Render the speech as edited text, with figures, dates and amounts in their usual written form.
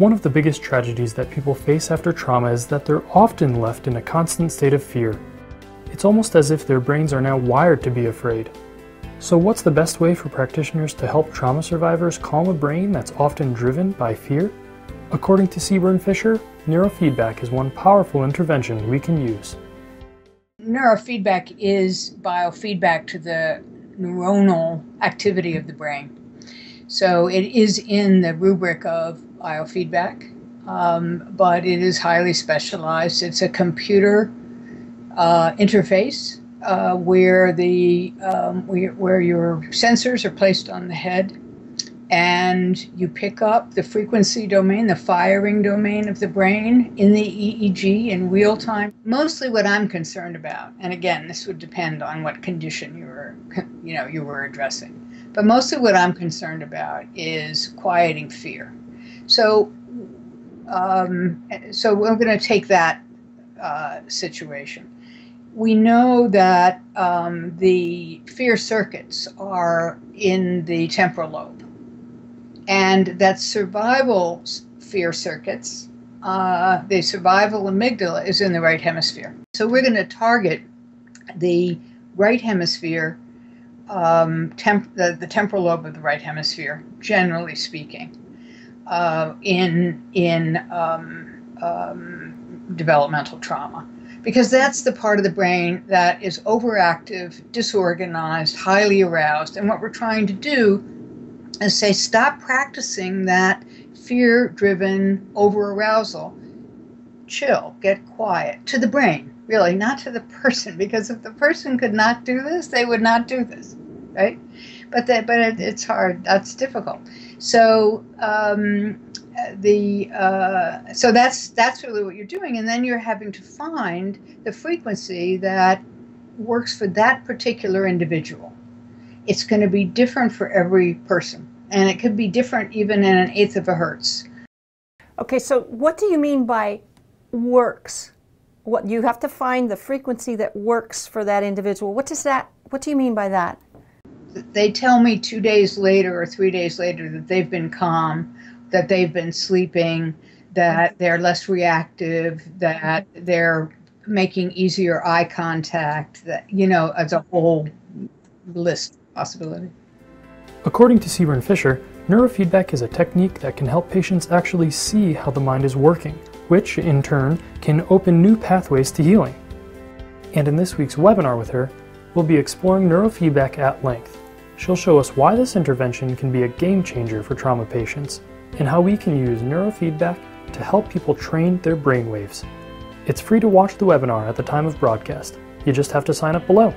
One of the biggest tragedies that people face after trauma is that they're often left in a constant state of fear. It's almost as if their brains are now wired to be afraid. So what's the best way for practitioners to help trauma survivors calm a brain that's often driven by fear? According to Sebern Fisher, neurofeedback is one powerful intervention we can use. Neurofeedback is biofeedback to the neuronal activity of the brain. So it is in the rubric of biofeedback, but it is highly specialized. It's a computer interface where your sensors are placed on the head, and you pick up the frequency domain, the firing domain of the brain in the EEG in real time. Mostly what I'm concerned about, and again, this would depend on what condition you were addressing, but mostly what I'm concerned about is quieting fear. So we're going to take that situation. We know that the fear circuits are in the temporal lobe, and that survival fear circuits, the survival amygdala, is in the right hemisphere. So we're going to target the right hemisphere, the temporal lobe of the right hemisphere, generally speaking, in developmental trauma. Because that's the part of the brain that is overactive, disorganized, highly aroused. And what we're trying to do is say, stop practicing that fear-driven over-arousal. Chill, get quiet. To the brain, really, not to the person. Because if the person could not do this, they would not do this, right? But it's hard. That's difficult. So so that's really what you're doing, and then you're having to find the frequency that works for that particular individual. It's going to be different for every person, and it could be different even in 1/8 of a hertz. Okay, so what do you mean by works? What you have to find the frequency that works for that individual. What do you mean by that? They tell me 2 days later or 3 days later that they've been calm, that they've been sleeping, that they're less reactive, that they're making easier eye contact, that, as a whole list of possibilities. According to Sebern Fisher, neurofeedback is a technique that can help patients actually see how the mind is working, which, in turn, can open new pathways to healing. And in this week's webinar with her, we'll be exploring neurofeedback at length. She'll show us why this intervention can be a game changer for trauma patients, and how we can use neurofeedback to help people train their brainwaves. It's free to watch the webinar at the time of broadcast. You just have to sign up below.